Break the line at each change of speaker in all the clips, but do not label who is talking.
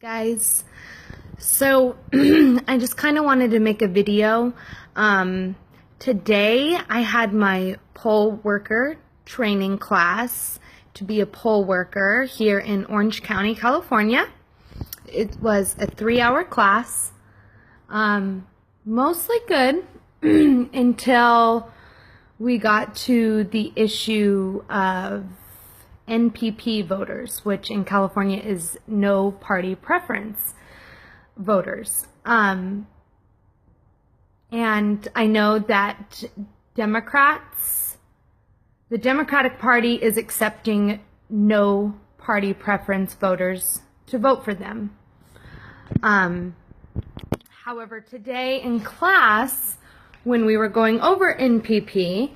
Guys, so I just kind of wanted to make a video. Today I had my poll worker training class to be a poll worker here in Orange County, California. It was a 3-hour class, mostly good until we got to the issue of NPP voters, which in California is no party preference voters. And I know that Democrats, the Democratic Party is accepting no party preference voters to vote for them. However, today in class, when we were going over NPP,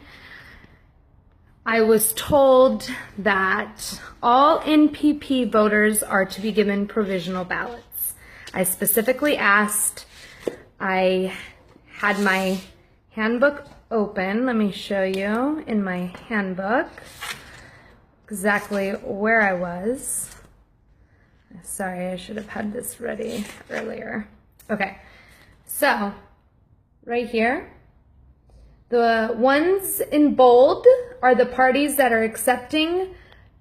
I was told that all NPP voters are to be given provisional ballots. I specifically asked, I had my handbook open. Let me show you in my handbook exactly where I was. Sorry, I should have had this ready earlier. Okay, so right here, the ones in bold are the parties that are accepting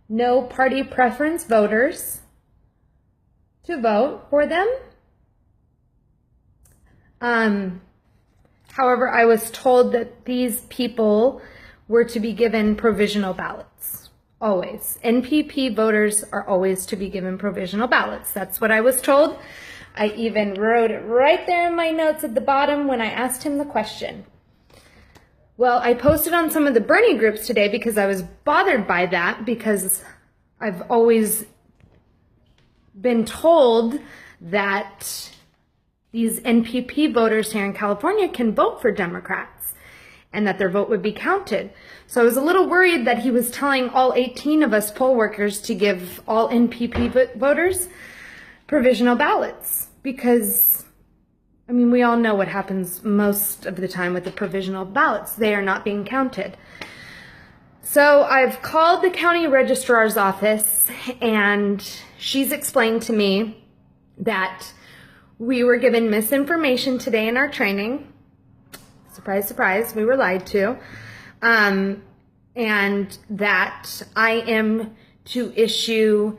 no party preference voters to vote for them. However, I was told that these people were to be given provisional ballots. Always. NPP voters are always to be given provisional ballots. That's what I was told. I even wrote it right there in my notes at the bottom when I asked him the question. Well, I posted on some of the Bernie groups today because I was bothered by that, because I've always been told that these NPP voters here in California can vote for Democrats and that their vote would be counted. So I was a little worried that he was telling all 18 of us poll workers to give all NPP voters provisional ballots, because I mean, we all know what happens most of the time with the provisional ballots. They are not being counted. So I've called the county registrar's office, and she's explained to me that we were given misinformation today in our training. Surprise, surprise, we were lied to. And that I am to issue,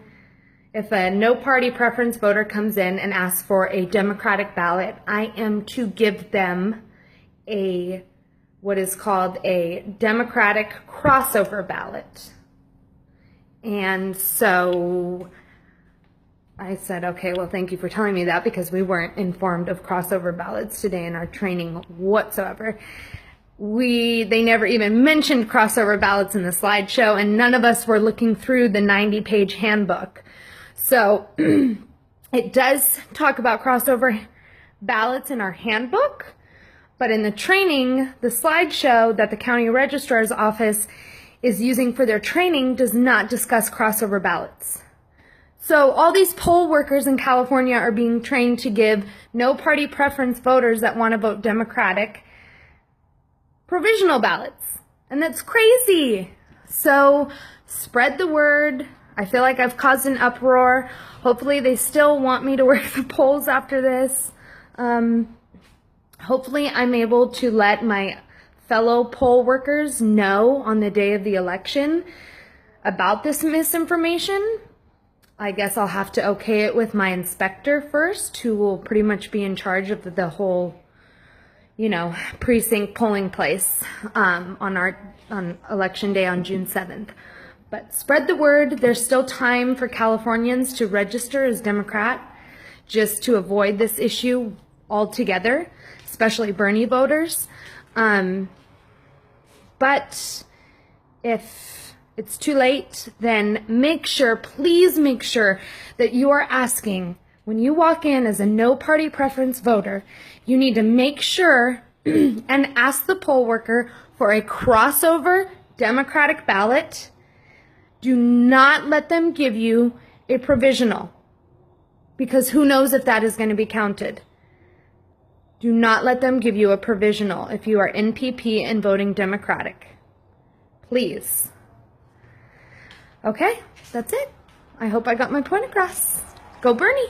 if a no party preference voter comes in and asks for a Democratic ballot, I am to give them a, what is called a Democratic crossover ballot. And so I said, okay, well, thank you for telling me that, because we weren't informed of crossover ballots today in our training whatsoever. They never even mentioned crossover ballots in the slideshow, and none of us were looking through the 90-page handbook. So it does talk about crossover ballots in our handbook, but in the training, the slideshow that the county registrar's office is using for their training does not discuss crossover ballots. So all these poll workers in California are being trained to give no party preference voters that want to vote Democratic provisional ballots. And that's crazy. So spread the word. I feel like I've caused an uproar. Hopefully they still want me to work the polls after this. Hopefully I'm able to let my fellow poll workers know on the day of the election about this misinformation. I guess I'll have to okay it with my inspector first, who will pretty much be in charge of the whole, you know, precinct polling place on election day on June 7th. But spread the word. There's still time for Californians to register as Democrat, just to avoid this issue altogether, especially Bernie voters. But if it's too late, then please make sure that you are asking, when you walk in as a no party preference voter, you need to make sure and ask the poll worker for a crossover Democratic ballot. Do not let them give you a provisional, because who knows if that is going to be counted. Do not let them give you a provisional if you are NPP and voting Democratic. Please. Okay, that's it. I hope I got my point across. Go Bernie!